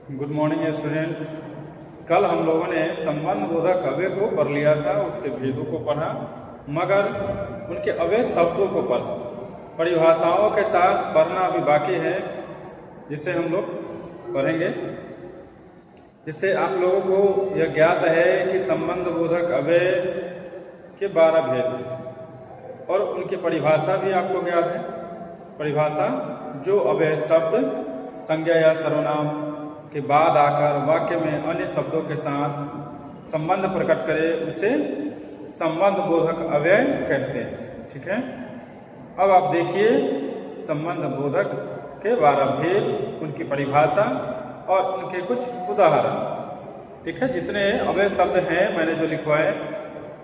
Good morning students. कल हम लोगों ने संबंध बोधक अव्यय को पढ़ लिया था, उसके भेदों को पढ़ा, मगर उनके अव्यय शब्दों को पढ़ा। परिभाषाओं के साथ पढ़ना अभी बाकी है, जिसे हम लोग पढ़ेंगे, जिससे आप लोगों को यह ज्ञात है कि संबंध बोधक अव्यय के 12 भेद हैं और उनकी परिभाषा भी आपको ज्ञात है। परिभाषा जो अव्यय शब्द संज्ञा या सर्वनाम के बाद आकर वाक्य में अन्य शब्दों के साथ संबंध प्रकट करे उसे संबंध बोधक अव्यय कहते हैं। ठीक है, अब आप देखिए संबंध बोधक के 12 भेद, उनकी परिभाषा और उनके कुछ उदाहरण। ठीक है, जितने अव्यय शब्द हैं मैंने जो लिखवाए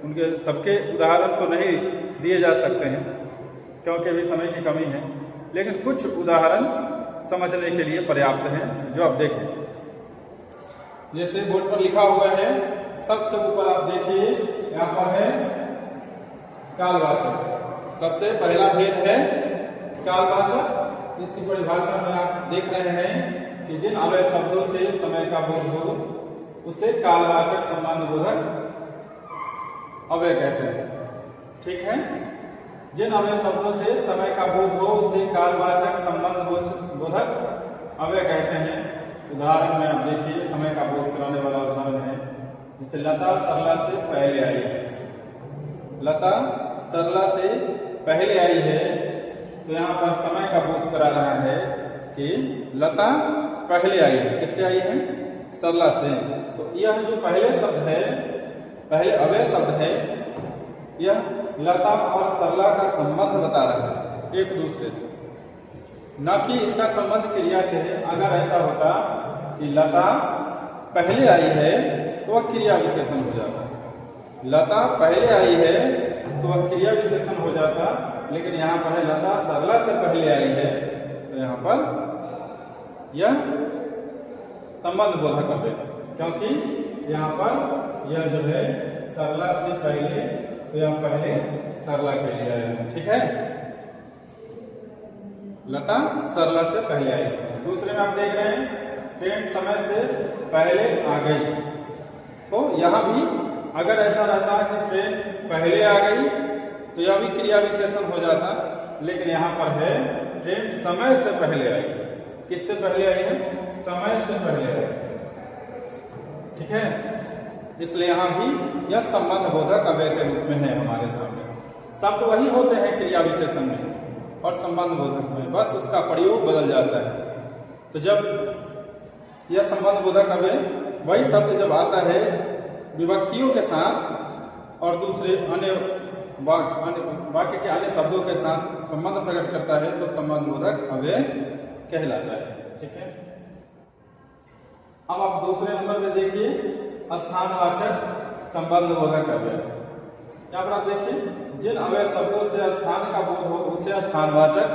उनके सबके उदाहरण तो नहीं दिए जा सकते हैं क्योंकि अभी समय की कमी है, लेकिन कुछ उदाहरण समझने के लिए पर्याप्त हैं जो आप देखें। जैसे बोर्ड पर लिखा हुआ है, सबसे ऊपर आप देखिए यहाँ पर है कालवाचक। सबसे पहला भेद है कालवाचक। इसकी परिभाषा में आप देख रहे हैं कि जिन अव्यय शब्दों से समय का बोध हो उसे कालवाचक संबंध बोधक अव्यय कहते हैं। ठीक है, जिन अव्यय शब्दों से समय का बोध हो उसे कालवाचक संबंध बोधक अव्यय कहते हैं। उदाहरण में आप देखिए, समय का बोध कराने वाला उदाहरण है, जिसे लता सरला से पहले आई है। लता सरला से पहले आई है, तो यहाँ पर समय का बोध करा रहा है कि लता पहले आई है। किससे आई है? सरला से। तो यह जो पहले शब्द है, पहले अव्यय शब्द है, यह लता और सरला का संबंध बता रहा है एक दूसरे से, न कि इसका संबंध क्रिया से है। अगर ऐसा होता कि लता पहले आई है तो वह क्रिया विशेषण हो जाता। लता पहले आई है तो वह क्रिया विशेषण हो जाता, लेकिन यहाँ पर है लता सरला से पहले आई है, तो यहाँ पर यह संबंध बोधक अव्यय, क्योंकि यहाँ पर यह जो है सरला से पहले, तो यह पहले सरला के लिए आया। ठीक है, लता सरला से पहले आई। दूसरे में आप देख रहे हैं ट्रेन समय से पहले आ गई। तो यहां भी अगर ऐसा रहता कि ट्रेन पहले आ गई तो यह भी क्रिया विशेषण हो जाता, लेकिन यहाँ पर है ट्रेन समय से पहले आई। किससे पहले आई है? समय से पहले आई। ठीक है, इसलिए यहां भी यह संबंध बोधक अव्यय के रूप में है हमारे सामने। शब्द वही होते हैं क्रिया विशेषण में और संबंध बोधक में, बस उसका प्रयोग बदल जाता है। तो जब यह संबंध बोधक अव्यय, वही शब्द जब आता है विभक्तियों के साथ और दूसरे अन्य वाक्य के अन्य शब्दों के साथ संबंध प्रकट करता है, तो संबंध बोधक अव्यय कहलाता है। ठीक है, अब आप दूसरे नंबर पे देखिए स्थानवाचक संबंध बोधक अव्यय। यहाँ पर आप देखिए, जिन अव्यय शब्दों से स्थान का बोध हो उसे स्थानवाचक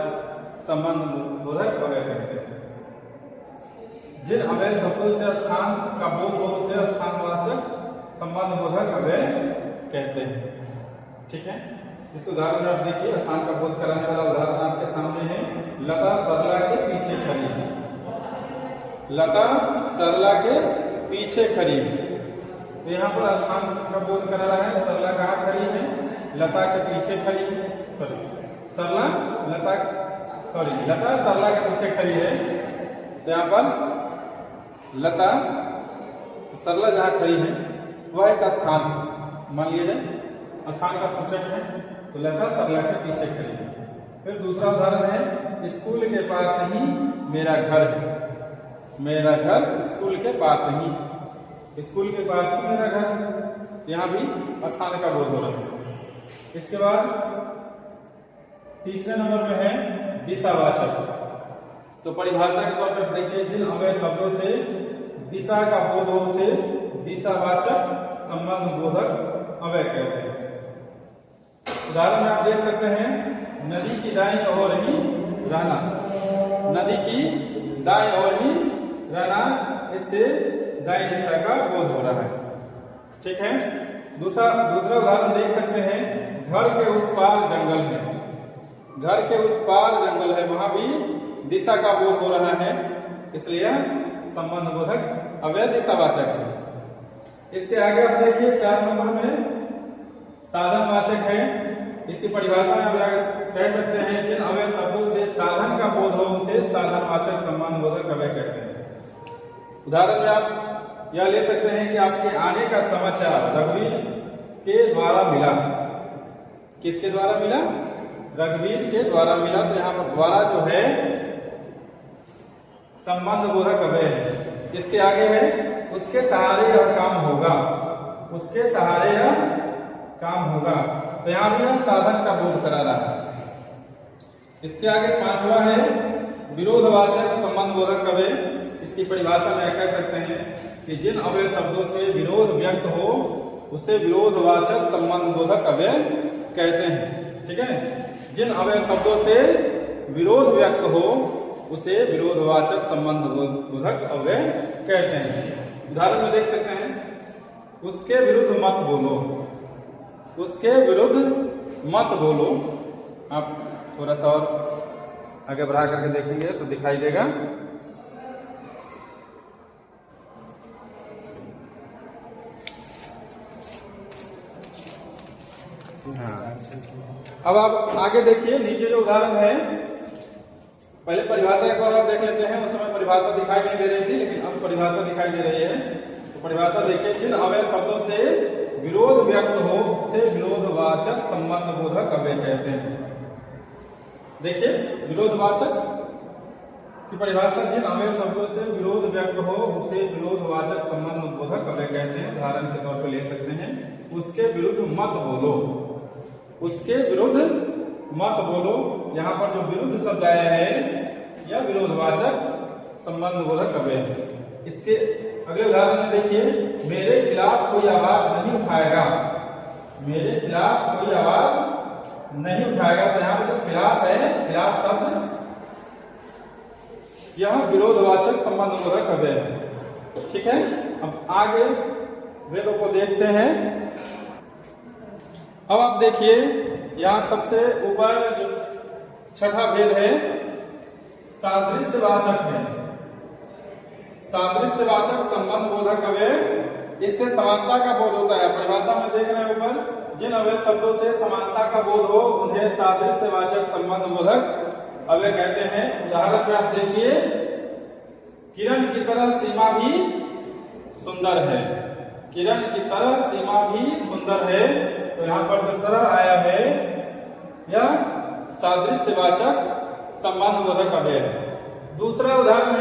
संबंध बोधक अव्यय कहते हैं। जिन अव्यय शब्दों से स्थान का बोध हो उसे स्थानवाचक संबंध बोधक अव्यय कहते हैं। ठीक है, इस उदाहरण में आप देखिए, स्थान का बोध कराने वाला उदाहरण आपके सामने है। लता सरला के पीछे खड़ी है। लता सरला के पीछे खड़ी है, तो यहाँ पर स्थान का बोध करा रहा है। सरला कहाँ खड़ी है? लता के पीछे खड़ी है। लता सरला के पीछे खड़ी है, तो यहाँ पर लता सरला जहाँ खड़ी है वह एक स्थान मान लिया जाए, स्थान का सूचक है, तो लता सरला के पीछे खड़ी है। फिर दूसरा उदाहरण है, स्कूल के पास ही मेरा घर है। मेरा घर स्कूल के पास ही, स्कूल के पास ही मेरा घर है, यहाँ भी स्थान का बोध हो रहा है। इसके बाद तीसरे नंबर में है दिशावाचक। तो परिभाषा के तौर पर देखिए, जिन अव्यय शब्दों से दिशा का बोध हो उसे दिशावाचक संबंध बोधक अव्यय कहते हैं। उदाहरण में आप देख सकते हैं, नदी की दाईं ओर ही रहना। नदी की दाईं ओर ही रहना, इससे दाईं दिशा का बोध हो रहा है। ठीक है, दूसरा उदाहरण देख सकते हैं, घर के उस पार जंगल है। घर के उस पार जंगल है, वहां भी दिशा का बोध हो रहा है, इसलिए संबंध बोधक अव्यय दिशावाचक है। इसके आगे आप देखिए 4 नंबर में साधनवाचक है। इसकी परिभाषा में आप कह सकते हैं जिन अव्यय शब्दों से साधन का बोध हो उसे साधनवाचक संबंध बोधक अव्यय कहते हैं। उदाहरण में आप यह ले सकते हैं कि आपके आने का समाचार रघुवीर के द्वारा मिला। किसके द्वारा मिला? रघुवीर के द्वारा मिला। तो यहाँ पर द्वारा जो है संबंध बोधक अव्यय है। इसके आगे है उसके सहारे यह काम होगा। उसके सहारे यह काम होगा, तो यहां भी हम साधन का बोध करा रहा है। इसके आगे 5वां है विरोधवाचक संबंध बोधक अव्यय। इसकी परिभाषा में कह सकते हैं कि जिन अव्यय शब्दों से विरोध व्यक्त हो उसे विरोधवाचक संबंध बोधक अव्यय कहते हैं। ठीक है, जिन अव्यय शब्दों से विरोध व्यक्त हो उसे विरोधवाचक संबंध बोधक अव्यय कहते हैं। उदाहरण में देख सकते हैं उसके विरुद्ध मत बोलो। उसके विरुद्ध मत बोलो। आप थोड़ा सा और आगे बढ़ा करके देखेंगे तो दिखाई देगा। हाँ, अब आप आगे देखिए नीचे जो उदाहरण है, पहले परिभाषा एक बार आप देख लेते हैं। उस समय परिभाषा दिखाई नहीं दे रही थी, लेकिन अब परिभाषा दिखाई दे रही है। तो परिभाषा देखिए, जिन अव्यय शब्दों से विरोध व्यक्त हो उसे विरोधवाचक संबंध बोधक अव्यय कहते हैं। देखिए विरोधवाचक की परिभाषा, जिन अव्यय शब्दों से विरोध व्यक्त हो उसे विरोधवाचक संबंध बोधक अव्यय कहते हैं। उदाहरण के तौर पर ले सकते हैं उसके विरुद्ध मत बोलो। उसके विरुद्ध मत बोलो। यहाँ पर जो विरुद्ध शब्द आया है यह विरोधवाचक संबंध बोधक अव्यय है। इसके अगले उदाहरण में देखिए, मेरे खिलाफ कोई आवाज नहीं उठाएगा। मेरे खिलाफ कोई आवाज नहीं उठाएगा। तो यहाँ पर जो खिलाफ है, खिलाफ शब्द यह विरोधवाचक संबंध बोधक अव्यय है। ठीक है, अब आगे वेदों को देखते हैं। अब आप देखिए यहाँ सबसे ऊपर जो 6ठा भेद है सादृश्यवाचक है। सादृश्यवाचक संबंध बोधक अव्यय, इससे समानता का बोध होता है। परिभाषा में देख रहे हैं ऊपर, जिन अव्यय शब्दों से समानता का बोध हो उन्हें सादृश्यवाचक संबंध बोधक अव्यय कहते हैं। उदाहरण में आप देखिए, किरण की तरह सीमा भी सुंदर है। किरण की तरह सीमा भी सुंदर है। तो यहाँ पर जो तरह आया है यह सादृश्यवाचक संबंध बोधक अव्यय है। दूसरा उदाहरण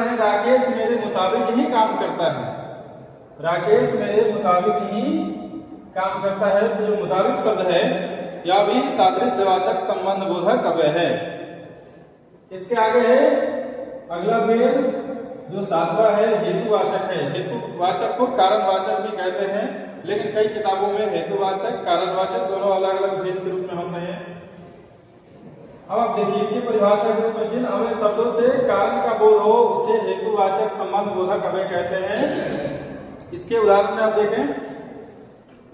है राकेश मेरे मुताबिक ही काम करता है। राकेश मेरे मुताबिक ही काम करता है। तो जो मुताबिक शब्द है यह भी सादृश्यवाचक संबंध बोधक अव्यय है। इसके आगे है अगला भेद जो 7वां है हेतुवाचक है। हेतुवाचक को कारणवाचक भी कहते हैं, लेकिन कई किताबों में हेतुवाचक कारणवाचक दोनों अलग अलग भेद के रूप में होते हैं। अब आप देखिए कि परिभाषा के रूप में जिन अव्यय शब्दों से कारण का बोध हो उसे हेतुवाचक संबंध बोधक अव्यय कहते हैं। इसके उदाहरण में आप देखें,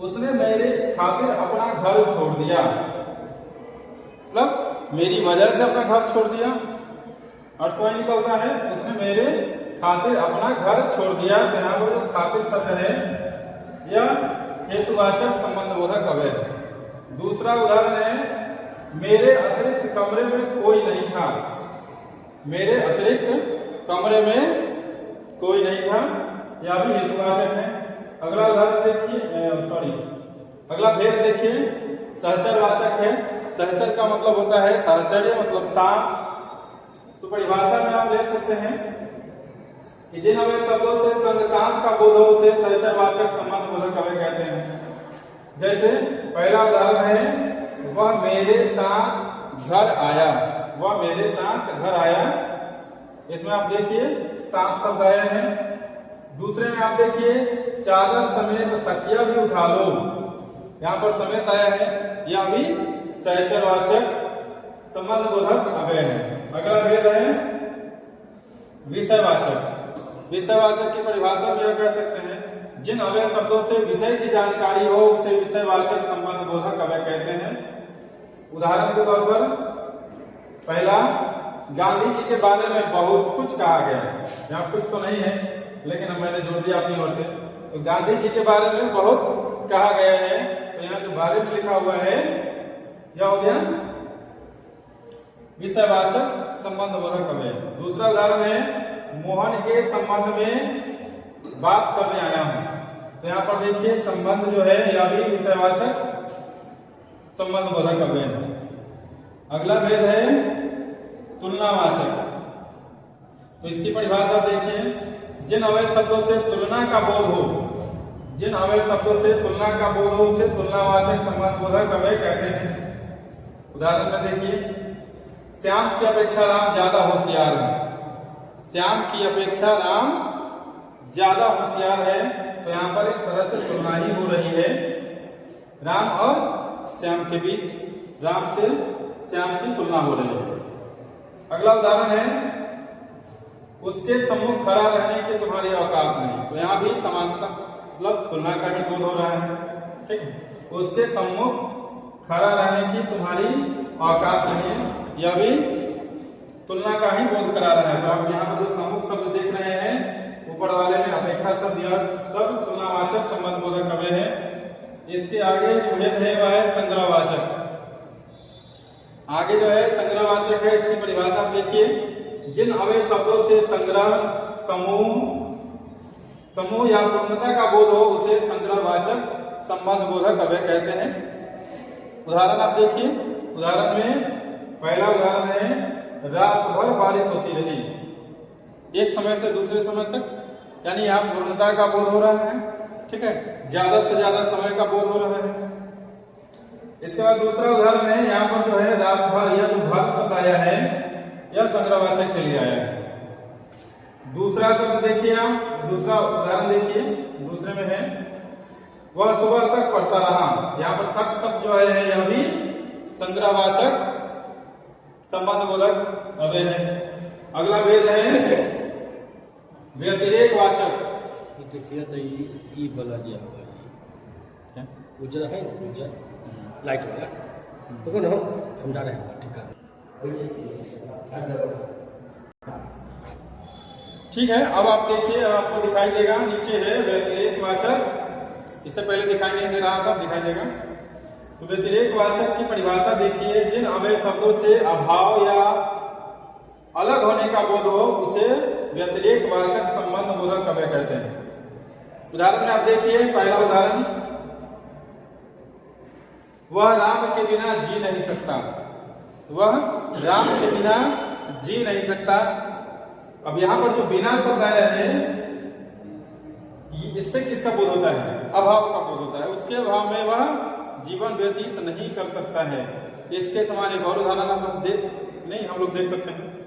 उसने मेरे खातिर अपना घर छोड़ दिया। मतलब मेरी वजह से अपना घर छोड़ दिया। अर्थ वही निकलता है उसने मेरे खातिर अपना घर छोड़ दिया। तो यहाँ पर जो खातिर शब्द है यह हेतुवाचक संबंध बोधक अव्यय है। दूसरा उदाहरण है, मेरे अतिरिक्त कमरे में कोई नहीं था। मेरे अतिरिक्त कमरे में कोई नहीं था, यह भी हेतुवाचक है। अगला उदाहरण देखिए, अगला भेद देखिए, सहचरवाचक है। सहचर का मतलब होता है साहचर्य, मतलब साथ। तो परिभाषा में आप ले सकते हैं कि जिन अव्यय शब्दों से संग साथ का बोध हो उसे सहचरवाचक संबंध बोधक अव्यय कहते हैं। जैसे पहला उदाहरण है, वह मेरे साथ घर आया। वह मेरे साथ घर आया। इसमें आप देखिए साथ शब्द आया है। दूसरे में आप देखिए, चादर समेत तकिया भी उठा लो। यहाँ पर समेत आया है, यह भी सहचरवाचक संबंध बोधक अव्यय है। अगला भेद है विषयवाचक। विषयवाचक की परिभाषा में यह कह सकते हैं, जिन अव्यय शब्दों से विषय की जानकारी हो उसे विषयवाचक संबंध बोधक अव्यय कहते हैं। उदाहरण के तौर पर पहला, गांधी जी के बारे में बहुत कुछ कहा गया है। यहाँ कुछ तो नहीं है, लेकिन अब मैंने जोड़ दिया अपनी ओर से। तो गांधी जी के बारे में बहुत कहा गया है। तो यहाँ जो बारे में लिखा हुआ है यह हो गया विषयवाचक संबंधबोधक अव्यय। दूसरा उदाहरण है मोहन के संबंध में बात करने आया हूं। तो यहाँ पर देखिए संबंध जो है यह भी विषयवाचक संबंधबोधक अव्यय है। अगला भेद है तुलनावाचक। तो इसकी परिभाषा देखिए, जिन अवयव शब्दों से तुलना का बोध हो, जिन अवयव शब्दों से तुलना का बोध हो उसे तुलनावाचक संबंधबोधक अव्यय कहते हैं। उदाहरण में देखिए, श्याम की अपेक्षा राम ज्यादा होशियार है। श्याम की अपेक्षा राम ज्यादा होशियार है। तो यहाँ पर एक तरह से तुलना ही हो रही है राम और श्याम के बीच, राम से श्याम की तुलना हो रही है। अगला उदाहरण है उसके सम्मुख खड़ा रहने की तुम्हारी औकात नहीं। तो यहाँ भी समानता मतलब तुलना का ही बोध हो रहा है। ठीक है, उसके सम्मुख खड़ा रहने की तुम्हारी औकात नहीं, यह भी तुलना का ही बोध करा रहा है। तो आप यहाँ पर जो सम्मुख शब्द देख रहे हैं ऊपर वाले में अपेक्षा शब्द, यह सब तुलनावाचक संबंधबोधक अव्यय है। इसके आगे जो भेद है वह है संग्रहवाचक। आगे जो है संग्रहवाचक है, इसकी परिभाषा देखिए, जिन अवयव शब्दों से संग्रह, समूह या पूर्णता का बोध हो उसे संग्रहवाचक संबंधबोधक अव्यय कहते हैं। उदाहरण आप देखिए, उदाहरण में पहला उदाहरण है रात भर बारिश होती रही, एक समय से दूसरे समय तक, यानी यहाँ पूर्णता का बोध हो रहा है। ठीक है, ज्यादा से ज्यादा समय का बोध हो रहा है। इसके बाद दूसरा उदाहरण है, यहाँ पर जो है रात भर, यह जो भर शब्द आया है यह संग्रहवाचक के लिए आया है। दूसरा शब्द देखिए, आप दूसरा उदाहरण देखिए, दूसरे में है वह सुबह तक पढ़ता रहा। यहाँ पर तक शब्द जो है यह भी संग्रहवाचक संबंधबोधक अव्यय है। अगला भेद है व्यतिरेकवाचक। देखिए तो ये वाला दिया हुआ है उजला है, उजला लाइट वाला, देखो ना हम जा रहे हैं। ठीक है, ठीक है। अब आप देखिए, आपको दिखाई देगा नीचे है व्यतिरेकवाचक। इससे पहले दिखाई नहीं दे रहा था, दिखाई देगा। तो व्यतिरेकवाचक की परिभाषा देखिए, जिन अवयव शब्दों से अभाव या अलग होने का बोध हो उसे व्यतिरेकवाचक संबंधबोधक अव्यय कहते हैं। उदाहरण में आप देखिए, पहला उदाहरण, वह राम के बिना जी नहीं सकता। वह राम के बिना जी नहीं सकता। अब यहाँ पर जो बिना शब्द आया है इससे किसका बोध होता है? अभाव का बोध होता है। उसके अभाव में वह जीवन व्यतीत नहीं कर सकता है। इसके समान एक और उदाहरण हम लोग देख सकते हैं।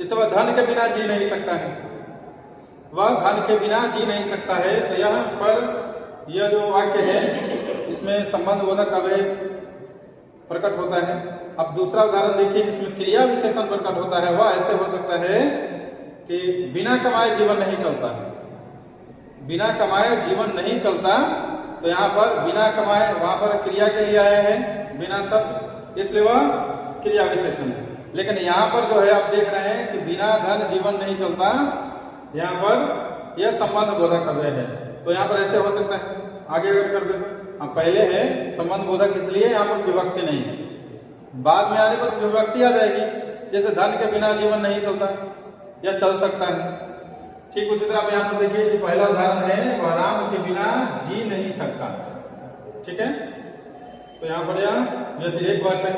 इस वह धन के बिना जी नहीं सकता है। वह धन के बिना जी नहीं सकता है। तो यहाँ पर यह जो वाक्य है इसमें संबंधबोधक अव्यय प्रकट होता है। अब दूसरा उदाहरण देखिए, इसमें क्रिया विशेषण प्रकट होता है। वह ऐसे हो सकता है कि बिना कमाए जीवन नहीं चलता। बिना कमाए जीवन नहीं चलता। तो यहाँ पर बिना कमाए, वहां पर क्रिया के लिए आया है बिना शब्द, इसलिए वह क्रिया विशेषण है। लेकिन यहाँ पर जो है आप देख रहे हैं कि बिना धन जीवन नहीं चलता, यहाँ पर यह संबंधबोधक अव्यय है। तो यहाँ पर ऐसे हो सकता है, आगे अगर कर दे तो पहले है संबंधबोधक, इसलिए यहाँ पर विभक्ति नहीं है। बाद में आने पर विभक्ति आ जाएगी, जैसे धन के बिना जीवन नहीं चलता या चल सकता है। ठीक उसी तरह आप यहाँ पर देखिए, जो पहला उदाहरण है वह राम के बिना जी नहीं सकता। ठीक है, तो यहाँ पर यह व्यतिरेकवाचक।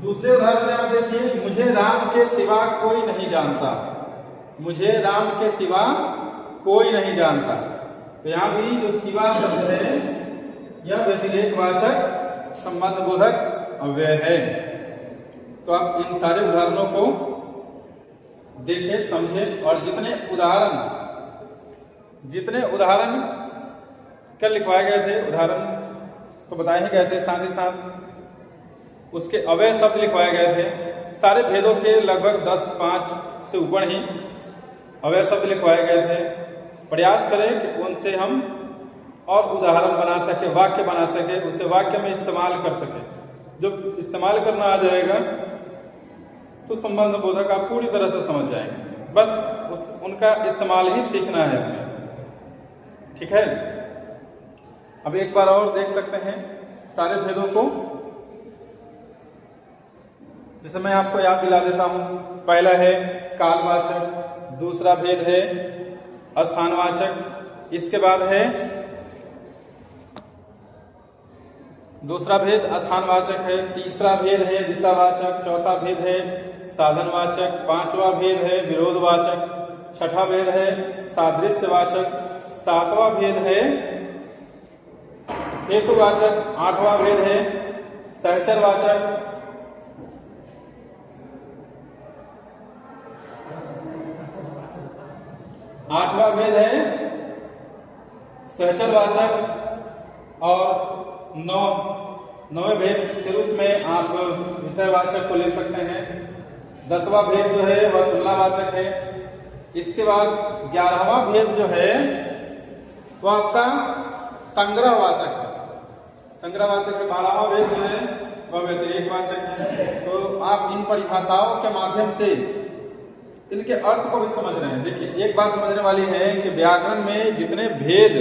दूसरे उदाहरण में आप देखिए, मुझे राम के सिवा कोई नहीं जानता। मुझे राम के सिवा कोई नहीं जानता। तो यहाँ भी जो सिवा शब्द है यह व्यतिरेकवाचक संबंधबोधक अव्यय है। तो आप इन सारे उदाहरणों को देखें, समझें, और जितने उदाहरण क्या लिखवाए गए थे, उदाहरण तो बताए ही गए थे, साथ ही साथ उसके अव्यय शब्द लिखवाए गए थे। सारे भेदों के लगभग 10-5 से ऊपर ही अव्यय शब्द लिखवाए गए थे। प्रयास करें कि उनसे हम और उदाहरण बना सके, वाक्य बना सके, उसे वाक्य में इस्तेमाल कर सके। जब इस्तेमाल करना आ जाएगा तो संबंध बोधक आप पूरी तरह से समझ जाएंगे। बस उनका इस्तेमाल ही सीखना है हमें। ठीक है, अब एक बार और देख सकते हैं सारे भेदों को, जिसे मैं आपको याद दिला देता हूं। पहला है कालवाचक, दूसरा भेद है स्थानवाचक, इसके बाद है दूसरा भेद स्थानवाचक है, तीसरा भेद है दिशावाचक, चौथा भेद है साधनवाचक, पांचवा भेद है विरोधवाचक, छठा भेद है सादृश्यवाचक, सातवां भेद है हेतुवाचक, आठवां भेद है सहचरवाचक, आठवां भेद है सहचरवाचक और नौवें भेद के रूप में आप विषयवाचक को ले सकते हैं। 10वां भेद जो है वह तुलनावाचक है। इसके बाद 11वां भेद जो है वह आपका संग्रहवाचक है। संग्रहवाचक है। 12वां भेद जो है वह व्यतिरेकवाचक है। तो आप इन परिभाषाओं के माध्यम से इनके अर्थ को भी समझ रहे हैं। देखिए, एक बात समझने वाली है कि व्याकरण में जितने भेद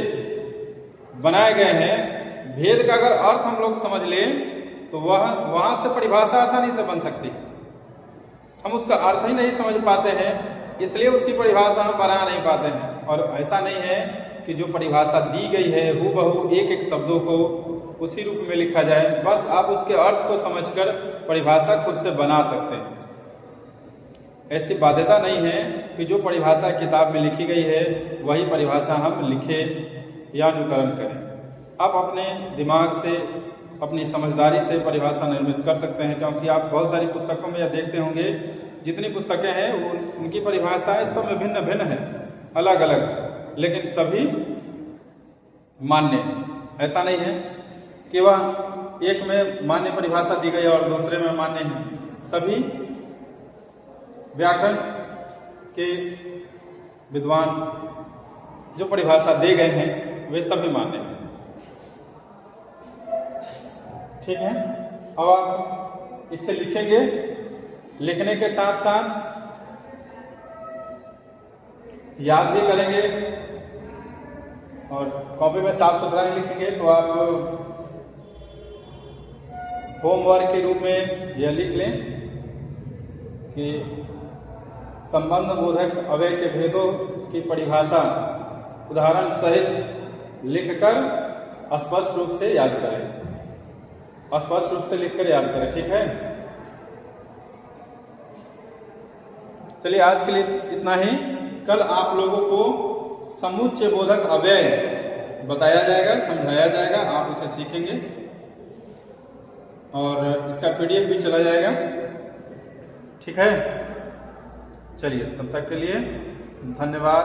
बनाए गए हैं, भेद का अगर अर्थ हम लोग समझ लें तो वहां से परिभाषा आसानी से बन सकती है। हम उसका अर्थ ही नहीं समझ पाते हैं, इसलिए उसकी परिभाषा हम बना नहीं पाते हैं। और ऐसा नहीं है कि जो परिभाषा दी गई है हूबहू एक एक शब्दों को उसी रूप में लिखा जाए। बस आप उसके अर्थ को समझकर परिभाषा खुद से बना सकते हैं। ऐसी बाध्यता नहीं है कि जो परिभाषा किताब में लिखी गई है वही परिभाषा हम लिखें या अनुकरण करें। आप अपने दिमाग से, अपनी समझदारी से परिभाषा निर्मित कर सकते हैं, क्योंकि आप बहुत सारी पुस्तकों में यह देखते होंगे, जितनी पुस्तकें हैं उनकी परिभाषाएं सब में भिन्न भिन्न है, अलग अलग, लेकिन सभी मान्य है। ऐसा नहीं है कि वह एक में मान्य परिभाषा दी गई और दूसरे में मान्य है। सभी व्याकरण के विद्वान जो परिभाषा दे गए हैं वे सभी मान्य हैं। ठीक है, अब आप इससे लिखेंगे, लिखने के साथ साथ याद भी करेंगे और कॉपी में साफ सुथरा लिखेंगे। तो आप होमवर्क के रूप में यह लिख लें कि संबंध बोधक अव्यय के भेदों की परिभाषा उदाहरण सहित लिखकर स्पष्ट रूप से याद करें, स्पष्ट रूप से लिखकर याद करें। ठीक है, चलिए आज के लिए इतना ही। कल आप लोगों को समुच्चय बोधक अव्यय बताया जाएगा, समझाया जाएगा, आप उसे सीखेंगे और इसका PDF भी चला जाएगा। ठीक है, चलिए तब तक के लिए धन्यवाद।